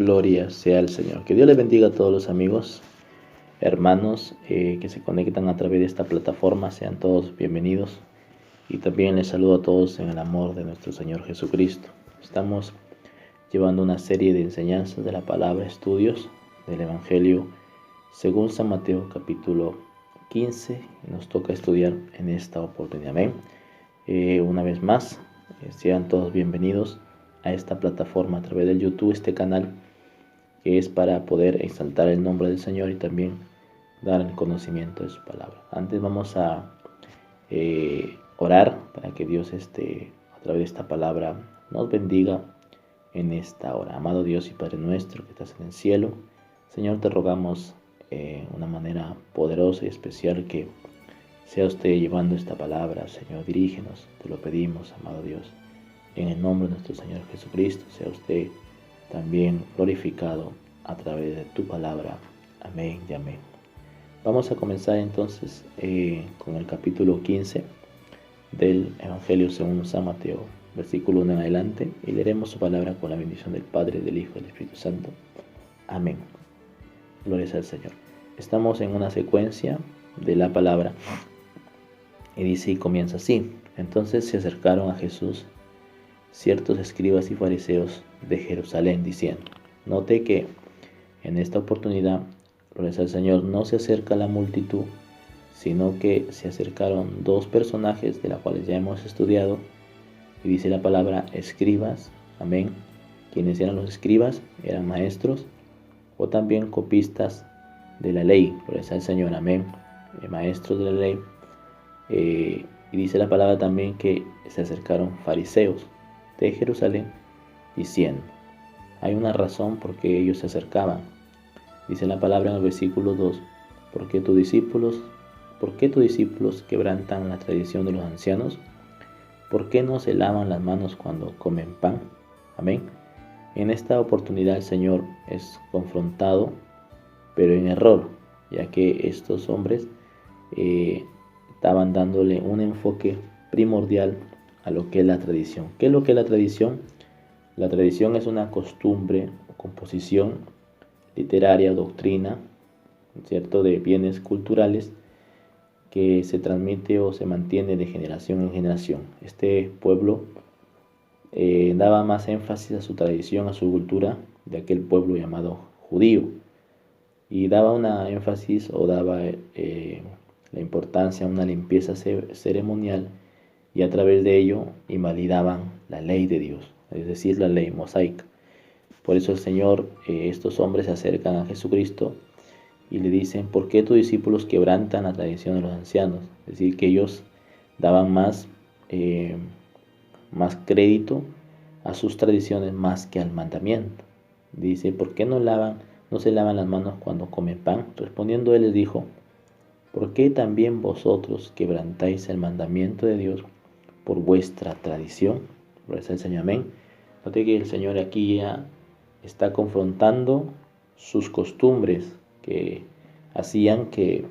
Gloria sea al Señor. Que Dios les bendiga a todos los amigos, hermanos que se conectan a través de esta plataforma. Sean todos bienvenidos. Y también les saludo a todos en el amor de nuestro Señor Jesucristo. Estamos llevando una serie de enseñanzas de la palabra, estudios del Evangelio según San Mateo capítulo 15. Nos toca estudiar en esta oportunidad. Amén. Una vez más, sean todos bienvenidos a esta plataforma a través del YouTube, este canal que es para poder exaltar el nombre del Señor y también dar el conocimiento de su palabra. Antes vamos a orar para que Dios a través de esta palabra nos bendiga en esta hora. Amado Dios y Padre nuestro que estás en el cielo, Señor, te rogamos una manera poderosa y especial que sea usted llevando esta palabra. Señor, dirígenos, te lo pedimos, amado Dios, en el nombre de nuestro Señor Jesucristo. Sea usted también glorificado a través de tu palabra. Amén y amén. Vamos a comenzar entonces con el capítulo 15 del Evangelio según San Mateo, versículo 1 en adelante, y leeremos su palabra con la bendición del Padre, del Hijo y del Espíritu Santo. Amén. Gloria al Señor. Estamos en una secuencia de la palabra y dice y comienza así. Entonces se acercaron a Jesús ciertos escribas y fariseos de Jerusalén, diciendo. Note que en esta oportunidad, gloria al Señor, no se acerca la multitud, sino que se acercaron dos personajes de los cuales ya hemos estudiado, y dice la palabra escribas. Amén. ¿Quiénes eran los escribas? Eran maestros o también copistas de la ley, gloria al Señor. Amén. Maestros de la ley. Y dice la palabra también que se acercaron fariseos de Jerusalén diciendo. Hay una razón por qué ellos se acercaban. Dice la palabra en el versículo 2, ¿por qué tus discípulos quebrantan la tradición de los ancianos? ¿Por qué no se lavan las manos cuando comen pan? Amén. En esta oportunidad el Señor es confrontado, pero en error, ya que estos hombres estaban dándole un enfoque primordial a lo que es la tradición. ¿Qué es lo que es la tradición? La tradición es una costumbre o composición literaria, doctrina, ¿cierto?, de bienes culturales que se transmite o se mantiene de generación en generación. Este pueblo daba más énfasis a su tradición, a su cultura de aquel pueblo llamado judío, y daba una énfasis o daba la importancia a una limpieza ceremonial, y a través de ello invalidaban la ley de Dios, es decir, la ley mosaica. Por eso el Señor, estos hombres se acercan a Jesucristo y le dicen, ¿por qué tus discípulos quebrantan la tradición de los ancianos? Es decir, que ellos daban más crédito a sus tradiciones más que al mandamiento. Dice, ¿por qué no se lavan las manos cuando comen pan? Respondiendo él les dijo, ¿por qué también vosotros quebrantáis el mandamiento de Dios por vuestra tradición? Gloria al Señor. Amén. Note que el Señor aquí ya está confrontando sus costumbres que hacían que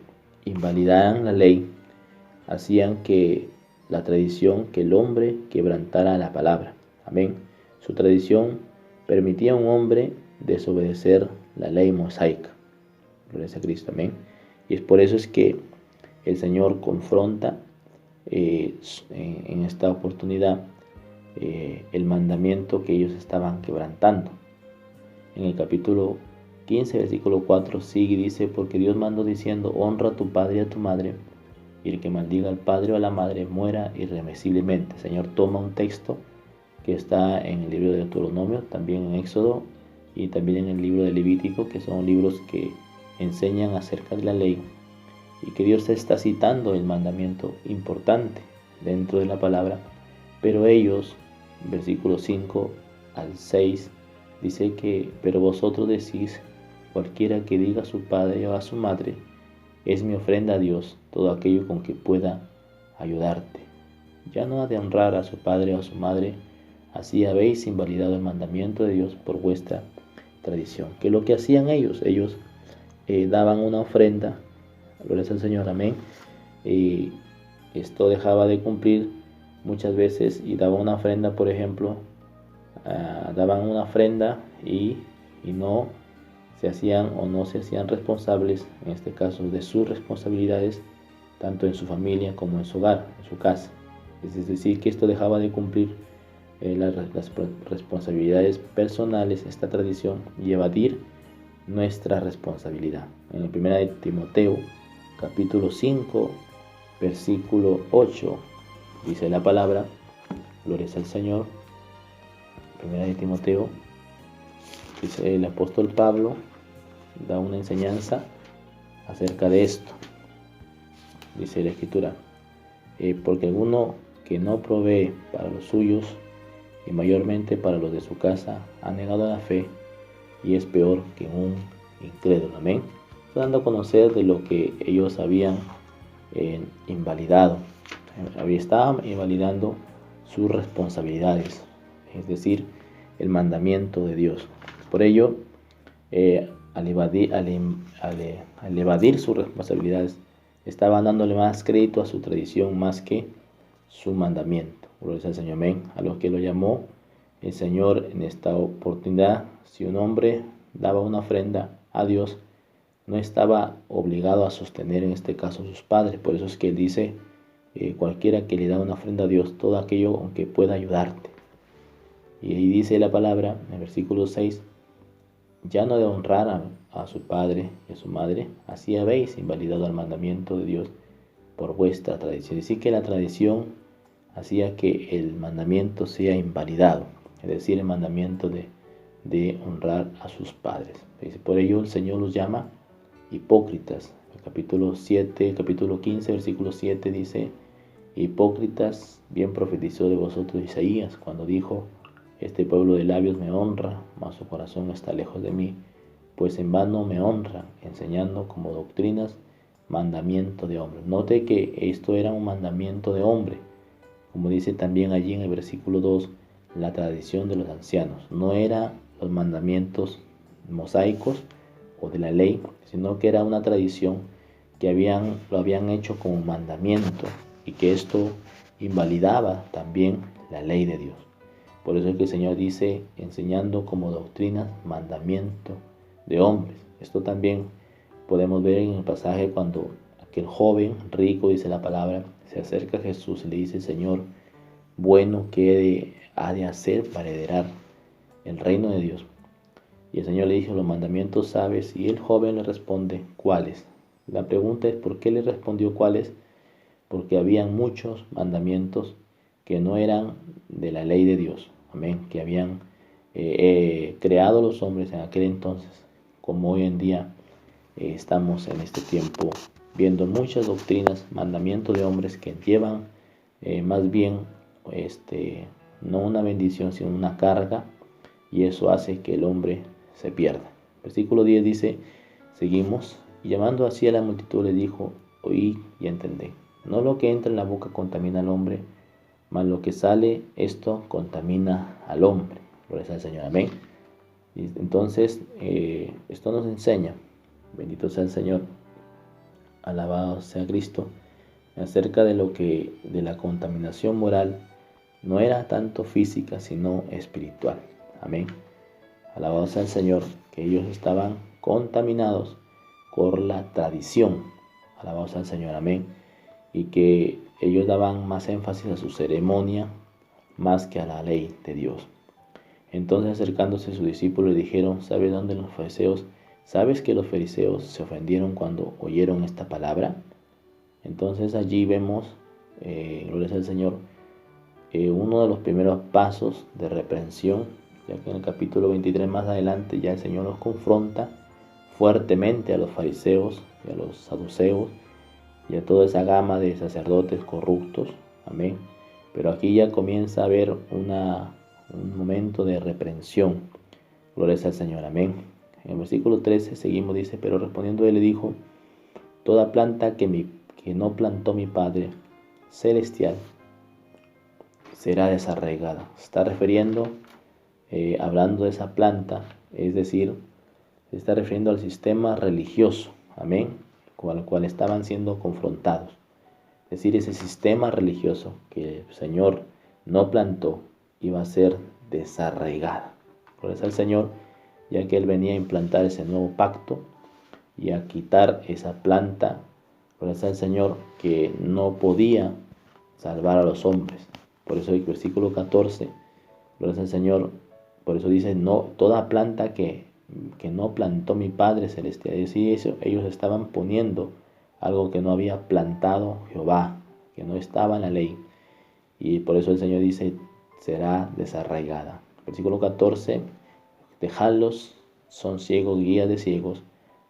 invalidaran la ley, hacían que la tradición, que el hombre quebrantara la palabra. Amén. Su tradición permitía a un hombre desobedecer la ley mosaica. Gloria a Cristo. Amén. Y es por eso es que el Señor confronta en esta oportunidad el mandamiento que ellos estaban quebrantando. En el capítulo 15, versículo 4 sigue y dice, porque Dios mandó diciendo, honra a tu padre y a tu madre, y el que maldiga al padre o a la madre muera irremisiblemente. El Señor toma un texto que está en el libro de Deuteronomio, también en Éxodo y también en el libro de Levítico, que son libros que enseñan acerca de la ley, y que Dios está citando el mandamiento importante dentro de la palabra, pero ellos, versículos 5 al 6, dice que, pero vosotros decís, cualquiera que diga a su padre o a su madre, es mi ofrenda a Dios, todo aquello con que pueda ayudarte. Ya no ha de honrar a su padre o a su madre, así habéis invalidado el mandamiento de Dios por vuestra tradición. ¿Qué es lo que hacían ellos? Ellos daban una ofrenda, gloria al Señor, amén, y esto dejaba de cumplir muchas veces y daban una ofrenda, por ejemplo, daban una ofrenda y y no se hacían responsables, en este caso, de sus responsabilidades, tanto en su familia como en su hogar, en su casa. Es decir, que esto dejaba de cumplir las responsabilidades personales, esta tradición, y evadir nuestra responsabilidad. En la primera de Timoteo, capítulo 5, versículo 8, dice la palabra, gloria al Señor. Primera de Timoteo, dice el apóstol Pablo, da una enseñanza acerca de esto. Dice la Escritura, porque alguno que no provee para los suyos, y mayormente para los de su casa, ha negado la fe y es peor que un incrédulo. Amén. Dando a conocer de lo que ellos habían invalidado. Estaban invalidando sus responsabilidades, es decir, el mandamiento de Dios. Por ello, al evadir sus responsabilidades, estaban dándole más crédito a su tradición más que su mandamiento. Gloria al Señor, amén. A los que lo llamó el Señor en esta oportunidad, si un hombre daba una ofrenda a Dios, no estaba obligado a sostener en este caso a sus padres. Por eso es que él dice, cualquiera que le da una ofrenda a Dios, todo aquello aunque pueda ayudarte. Y ahí dice la palabra, en el versículo 6, ya no de honrar a su padre y a su madre, así habéis invalidado el mandamiento de Dios por vuestra tradición. Es decir, que la tradición hacía que el mandamiento sea invalidado, es decir, el mandamiento de honrar a sus padres. Por ello el Señor los llama hipócritas. El capítulo 15, versículo 7 dice, hipócritas, bien profetizó de vosotros Isaías cuando dijo, este pueblo de labios me honra, mas su corazón está lejos de mí, pues en vano me honran, enseñando como doctrinas mandamiento de hombre. Note que esto era un mandamiento de hombre, como dice también allí en el versículo 2, la tradición de los ancianos. No eran los mandamientos mosaicos o de la ley, sino que era una tradición que lo habían hecho como mandamiento, y que esto invalidaba también la ley de Dios. Por eso es que el Señor dice, enseñando como doctrina mandamiento de hombres. Esto también podemos ver en el pasaje cuando aquel joven rico, dice la palabra, se acerca a Jesús y le dice, Señor, bueno, ¿qué ha de hacer para heredar el reino de Dios? Y el Señor le dijo, los mandamientos sabes, y el joven le responde, ¿cuáles? La pregunta es, ¿por qué le respondió cuáles? Porque habían muchos mandamientos que no eran de la ley de Dios, amén, que habían creado los hombres en aquel entonces, como hoy en día estamos en este tiempo viendo muchas doctrinas, mandamientos de hombres que llevan más bien no una bendición, sino una carga, y eso hace que el hombre se pierda. Versículo 10 dice, seguimos, y llamando así a la multitud le dijo, oí y entended, no lo que entra en la boca contamina al hombre, mas lo que sale, esto contamina al hombre. Gloria al Señor, amén. Y entonces, esto nos enseña, bendito sea el Señor, alabado sea Cristo, acerca de la contaminación moral, no era tanto física, sino espiritual. Amén. Alabado sea el Señor, que ellos estaban contaminados por la tradición. Alabado sea el Señor, amén. Y que ellos daban más énfasis a su ceremonia más que a la ley de Dios. Entonces, acercándose a sus discípulos, le dijeron, ¿sabes dónde los fariseos? ¿Sabes que los fariseos se ofendieron cuando oyeron esta palabra? Entonces allí vemos, gloria al Señor, uno de los primeros pasos de reprensión, ya que en el capítulo 23 más adelante ya el Señor los confronta fuertemente a los fariseos y a los saduceos y a toda esa gama de sacerdotes corruptos, amén. Pero aquí ya comienza a haber un momento de reprensión, gloria al Señor, amén. En el versículo 13 seguimos, dice, pero respondiendo él le dijo, toda planta que no plantó mi Padre Celestial será desarraigada. Se está refiriendo, hablando de esa planta, es decir, se está refiriendo al sistema religioso, amén, con el cual estaban siendo confrontados. Es decir, ese sistema religioso que el Señor no plantó iba a ser desarraigada. Por eso el Señor ya que él venía a implantar ese nuevo pacto y a quitar esa planta, gloria sea el Señor, que no podía salvar a los hombres. Por eso el versículo 14, gloria sea el Señor, por eso dice, no, toda planta que no plantó mi Padre Celestial. Es decir, eso, ellos estaban poniendo algo que no había plantado Jehová, que no estaba en la ley. Y por eso el Señor dice, será desarraigada. Versículo 14, dejadlos, son ciegos, guías de ciegos,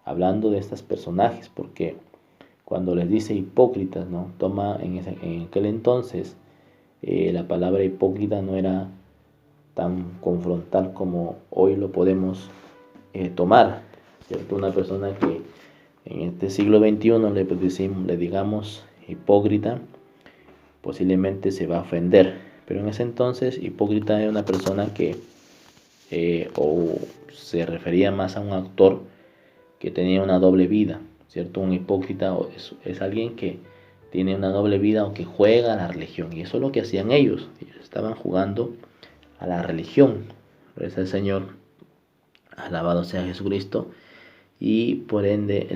hablando de estos personajes, porque cuando les dice hipócritas, ¿no? Toma en aquel entonces, la palabra hipócrita no era tan confrontal como hoy lo podemos tomar, ¿cierto? Una persona que en este siglo XXI le digamos hipócrita, posiblemente se va a ofender, pero en ese entonces hipócrita era una persona que o se refería más a un actor que tenía una doble vida, ¿cierto? Un hipócrita es alguien que tiene una doble vida o que juega a la religión, y eso es lo que hacían ellos estaban jugando a la religión. Gracias al Señor, alabado sea Jesucristo, y por ende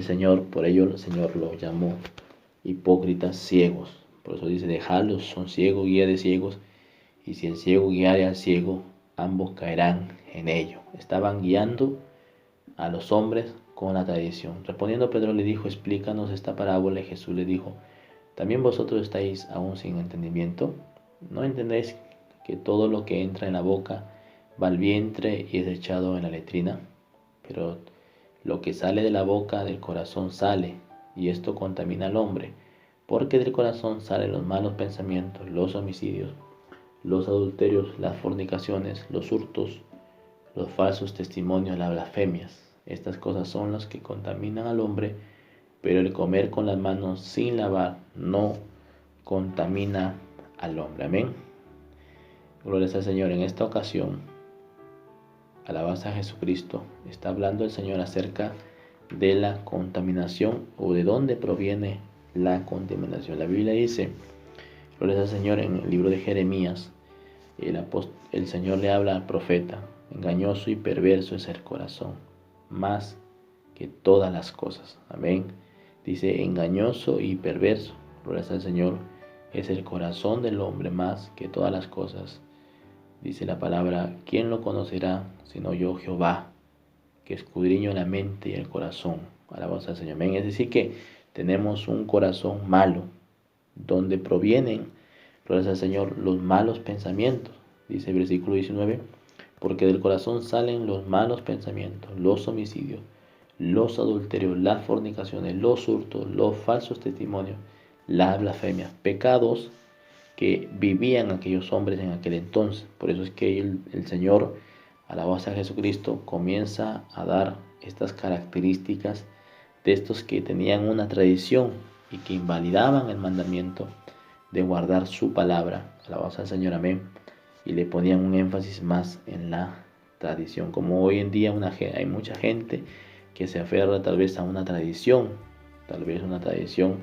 por ello el Señor los llamó hipócritas ciegos. Por eso dice, dejadlos, son ciegos, guía de ciegos, y si el ciego guiare al ciego, ambos caerán en ello. Estaban guiando a los hombres con la tradición. Respondiendo Pedro le dijo, explícanos esta parábola, y Jesús le dijo, ¿también vosotros estáis aún sin entendimiento? ¿No entendéis que todo lo que entra en la boca va al vientre y es echado en la letrina? Pero lo que sale de la boca del corazón sale, y esto contamina al hombre, porque del corazón salen los malos pensamientos, los homicidios, los adulterios, las fornicaciones, los hurtos, los falsos testimonios, las blasfemias. Estas cosas son las que contaminan al hombre, pero el comer con las manos sin lavar no contamina al hombre. Amén. Gloria al Señor. En esta ocasión, alabanza a Jesucristo, está hablando el Señor acerca de la contaminación o de dónde proviene la contaminación. La Biblia dice, gloria al Señor, en el libro de Jeremías, el Señor le habla al profeta, engañoso y perverso es el corazón, más que todas las cosas. Amén. Dice, engañoso y perverso, gloria al Señor, es el corazón del hombre más que todas las cosas. Dice la palabra, ¿quién lo conocerá sino yo, Jehová, que escudriño la mente y el corazón? Alabamos al Señor. Amén. Es decir que tenemos un corazón malo, donde provienen, gloria al Señor, los malos pensamientos. Dice el versículo 19, porque del corazón salen los malos pensamientos, los homicidios, los adulterios, las fornicaciones, los hurtos, los falsos testimonios, las blasfemias, pecados que vivían aquellos hombres en aquel entonces. Por eso es que el Señor, alabado sea Jesucristo, comienza a dar estas características de estos que tenían una tradición y que invalidaban el mandamiento de guardar su palabra, alabado sea el Señor, amén, y le ponían un énfasis más en la tradición. Como hoy en día hay mucha gente que se aferra tal vez a una tradición, tal vez una tradición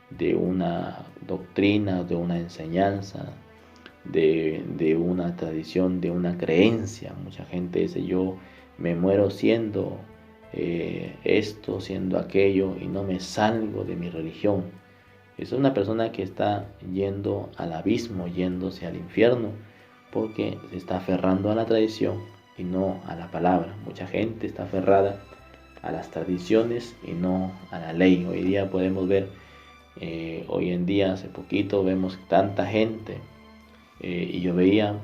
de una doctrina, de una enseñanza, de una tradición, de una creencia. Mucha gente dice, yo me muero siendo esto, siendo aquello, y no me salgo de mi religión. Es una persona que está yendo al abismo, yéndose al infierno, porque se está aferrando a la tradición y no a la palabra. Mucha gente está aferrada a las tradiciones y no a la ley. Hoy día podemos ver, hoy en día, hace poquito, vemos tanta gente, y yo veía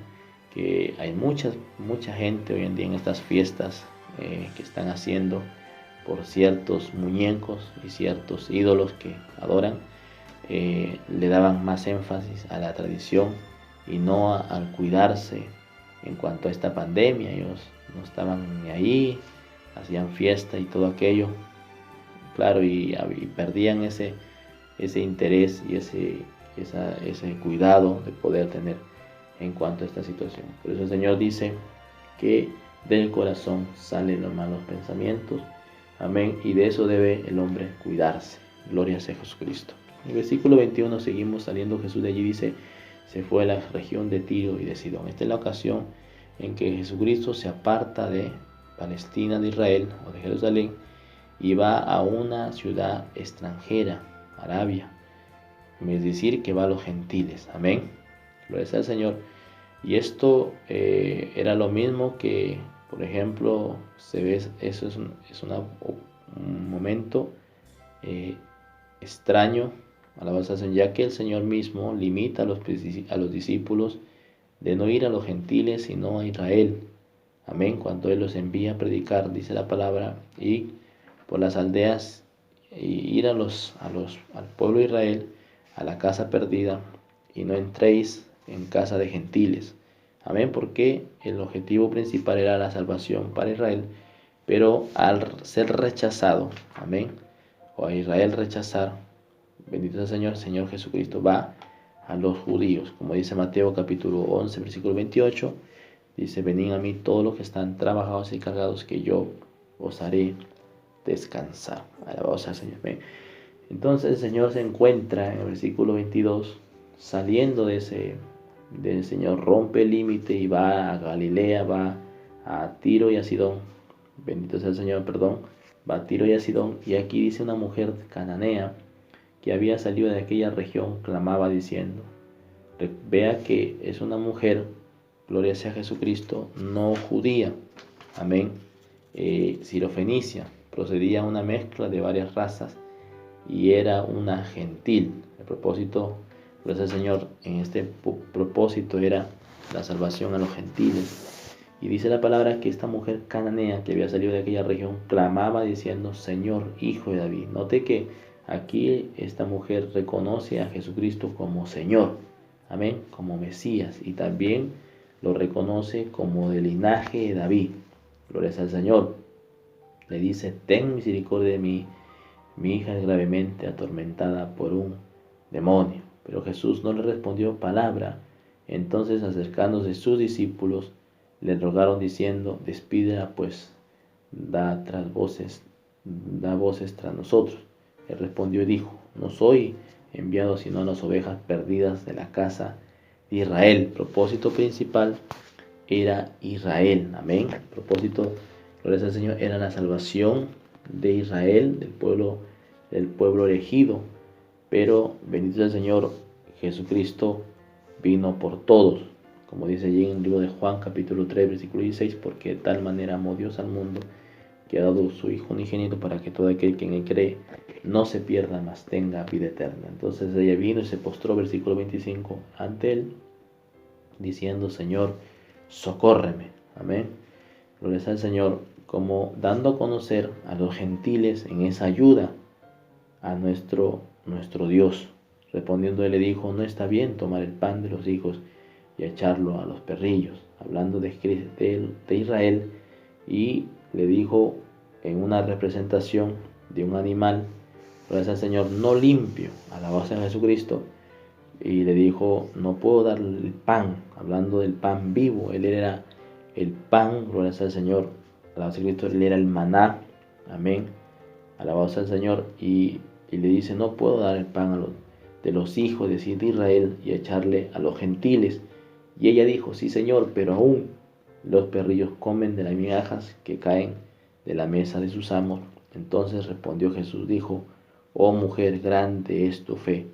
que hay mucha gente hoy en día en estas fiestas que están haciendo por ciertos muñecos y ciertos ídolos que adoran. Le daban más énfasis a la tradición y no al cuidarse en cuanto a esta pandemia. Ellos no estaban ni ahí, hacían fiesta y todo aquello, claro, y perdían ese interés y ese cuidado de poder tener en cuanto a esta situación. Por eso el Señor dice que del corazón salen los malos pensamientos, amén, y de eso debe el hombre cuidarse. Gloria sea Jesucristo. En el versículo 21 seguimos saliendo Jesús de allí, dice, se fue a la región de Tiro y de Sidón. Esta es la ocasión en que Jesucristo se aparta de Palestina, de Israel o de Jerusalén, y va a una ciudad extranjera, Arabia. Es decir, que va a los gentiles. Amén. Gloria sea al Señor. Y esto era lo mismo que, por ejemplo, se ve, eso es un momento extraño a la basación, ya que el Señor mismo limita a los discípulos de no ir a los gentiles, sino a Israel. Amén. Cuando Él los envía a predicar, dice la palabra, y por las aldeas, y ir al pueblo de Israel, a la casa perdida, y no entréis en casa de gentiles. Amén, porque el objetivo principal era la salvación para Israel, pero al ser rechazado, amén, o a Israel rechazar, bendito sea el Señor Jesucristo va a los judíos, como dice Mateo capítulo 11, versículo 28, dice: venid a mí todos los que están trabajados y cargados, que yo os haré descansar. Alabado sea el Señor. Amén. Entonces el Señor se encuentra en el versículo 22, saliendo del Señor, rompe el límite y va a Galilea, va a Tiro y a Sidón. Bendito sea el Señor, perdón. Va a Tiro y a Sidón, y aquí dice una mujer cananea que había salido de aquella región, clamaba diciendo, vea que es una mujer, gloria sea a Jesucristo, no judía, amén, sirofenicia, procedía una mezcla de varias razas y era una gentil. El propósito, gloria sea al Señor, en este propósito era la salvación a los gentiles. Y dice la palabra que esta mujer cananea que había salido de aquella región clamaba diciendo: Señor, Hijo de David. Note que aquí esta mujer reconoce a Jesucristo como Señor, amén, como Mesías, y también lo reconoce como del linaje de David. Gloria al Señor. Le dice: ten misericordia de mí, mi hija es gravemente atormentada por un demonio. Pero Jesús no le respondió palabra. Entonces, acercándose sus discípulos, le rogaron diciendo: despídela, pues da voces tras nosotros. Él respondió y dijo: no soy enviado sino a las ovejas perdidas de la casa de Israel. El propósito principal era Israel. Amén. El propósito, gloria al Señor, era la salvación de Israel, del pueblo elegido. Pero bendito sea el Señor, Jesucristo vino por todos, como dice allí en el libro de Juan capítulo 3 versículo 16, porque de tal manera amó Dios al mundo, que ha dado su Hijo unigénito, para que todo aquel que en él cree no se pierda, mas tenga vida eterna. Entonces ella vino y se postró, versículo 25, ante él, diciendo: Señor, socórreme. Amén. Gloria al Señor, como dando a conocer a los gentiles en esa ayuda a nuestro Dios. Respondiendo, él le dijo: no está bien tomar el pan de los hijos y echarlo a los perrillos. Hablando de Israel, y le dijo en una representación de un animal, gloria al Señor, no limpio, alabado sea Jesucristo, y le dijo: no puedo darle el pan, hablando del pan vivo. Él era el pan, gloria al Señor, alabado sea Cristo, él era el maná, amén, alabado sea el Señor, y le dice: no puedo dar el pan de los hijos de Israel y echarle a los gentiles. Y ella dijo: sí, Señor, pero aún los perrillos comen de las migajas que caen de la mesa de sus amos. Entonces respondió Jesús, dijo: oh mujer, grande es tu fe,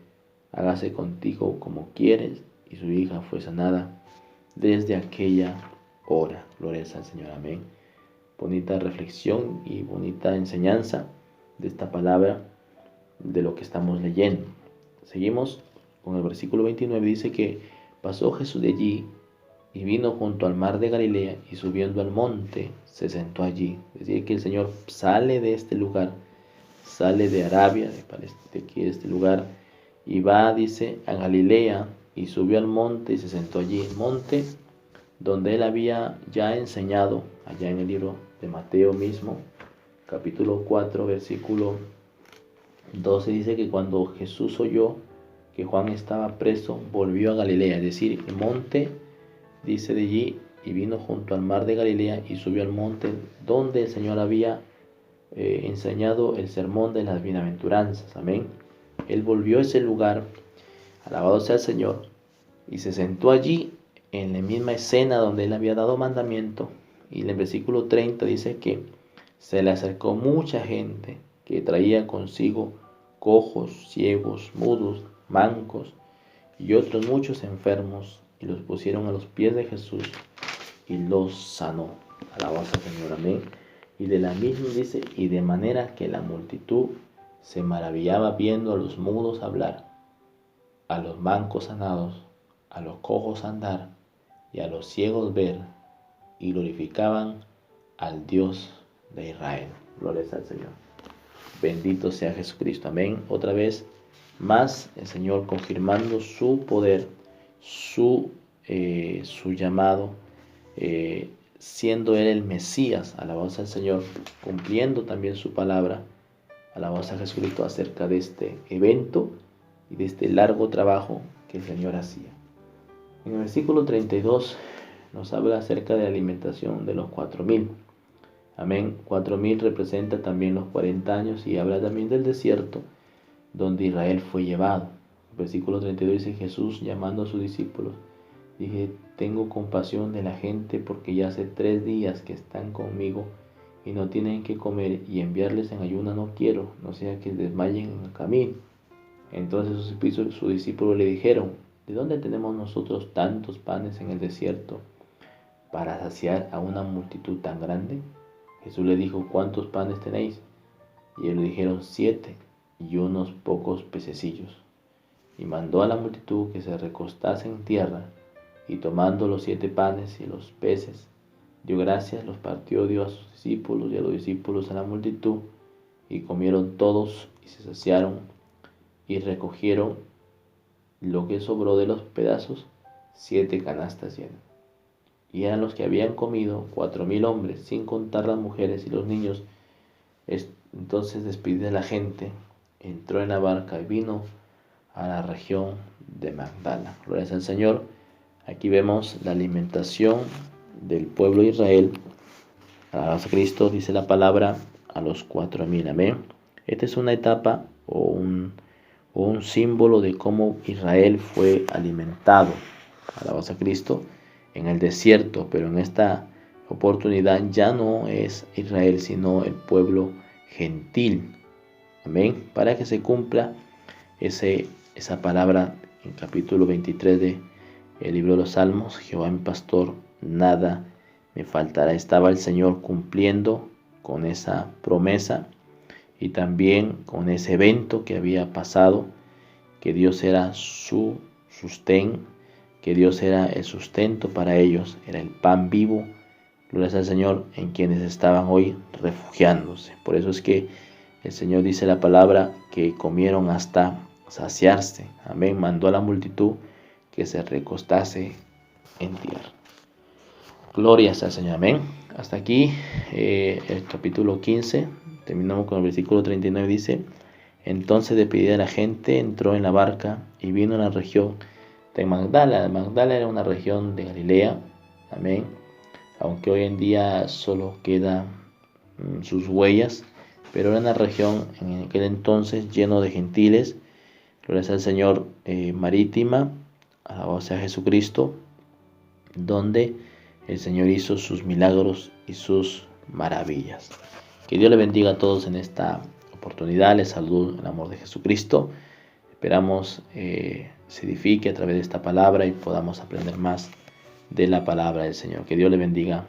hágase contigo como quieres. Y su hija fue sanada desde aquella hora. Gloria al Señor, amén. Bonita reflexión y bonita enseñanza de esta palabra, de lo que estamos leyendo. Seguimos con el versículo 29, dice que pasó Jesús de allí y vino junto al mar de Galilea, y subiendo al monte se sentó allí. Es decir, que el Señor sale de este lugar, sale de Arabia, de este lugar, y va, dice, a Galilea, y subió al monte y se sentó allí. El monte donde él había ya enseñado, allá en el libro de Mateo mismo, capítulo 4, versículo 12, dice que cuando Jesús oyó que Juan estaba preso, volvió a Galilea. Es decir, el monte, dice de allí, y vino junto al mar de Galilea y subió al monte donde el Señor había enseñado el sermón de las bienaventuranzas. Amén. Él volvió a ese lugar, alabado sea el Señor, y se sentó allí en la misma escena donde él había dado mandamiento, Y en el versículo 30 dice que se le acercó mucha gente que traía consigo cojos, ciegos, mudos, mancos y otros muchos enfermos, y los pusieron a los pies de Jesús y los sanó. Alabanza al Señor, amén. Y de la misma dice, y de manera que la multitud se maravillaba viendo a los mudos hablar, a los mancos sanados, a los cojos andar y a los ciegos ver, y glorificaban al Dios de Israel. Gloria al Señor. Bendito sea Jesucristo. Amén. Otra vez más el Señor confirmando su poder, su llamado, siendo Él el Mesías. Alabanza al Señor, cumpliendo también su palabra. Alabanza a Jesucristo acerca de este evento y de este largo trabajo que el Señor hacía. En el versículo 32 nos habla acerca de la alimentación de los 4,000. Amén. 4,000 representa también los 40 años y habla también del desierto donde Israel fue llevado. Versículo 32 dice: Jesús, llamando a sus discípulos, dije: tengo compasión de la gente, porque ya hace 3 días que están conmigo y no tienen que comer, y enviarles en ayuno no quiero, no sea que desmayen en el camino. Entonces sus discípulos le dijeron: ¿de dónde tenemos nosotros tantos panes en el desierto para saciar a una multitud tan grande? Jesús le dijo: ¿cuántos panes tenéis? Y ellos le dijeron: 7, y unos pocos pececillos. Y mandó a la multitud que se recostase en tierra, y tomando los 7 panes y los peces, dio gracias, los partió, dio a sus discípulos y a los discípulos a la multitud, y comieron todos y se saciaron, y recogieron lo que sobró de los pedazos, 7 canastas llenas. Y eran los que habían comido 4,000 hombres, sin contar las mujeres y los niños. Entonces, despedida la gente, entró en la barca y vino a la región de Magdala. Gloria al Señor. Aquí vemos la alimentación del pueblo de Israel. Alabanza a Cristo, dice la palabra, a los 4,000. Amén. Esta es una etapa o un símbolo de cómo Israel fue alimentado. Alabanza a Cristo, en el desierto, pero en esta oportunidad ya no es Israel, sino el pueblo gentil. Amén. Para que se cumpla esa palabra en capítulo 23 del libro de los Salmos: Jehová mi pastor, nada me faltará. Estaba el Señor cumpliendo con esa promesa y también con ese evento que había pasado, que Dios era su sustén, que Dios era el sustento para ellos, era el pan vivo. Gloria al Señor, en quienes estaban hoy refugiándose. Por eso es que el Señor dice la palabra que comieron hasta saciarse. Amén. Mandó a la multitud que se recostase en tierra. Gloria al Señor. Amén. Hasta aquí el capítulo 15. Terminamos con el versículo 39. Dice: entonces, despedida la gente, entró en la barca y vino a la región de Magdala. Magdala era una región de Galilea. Amén. Aunque hoy en día solo quedan sus huellas, pero era una región en aquel entonces lleno de gentiles. Gloria al Señor, marítima, alabado sea Jesucristo, donde el Señor hizo sus milagros y sus maravillas. Que Dios le bendiga a todos en esta oportunidad. Les saludo en el amor de Jesucristo. Esperamos se edifique a través de esta palabra y podamos aprender más de la palabra del Señor. Que Dios le bendiga.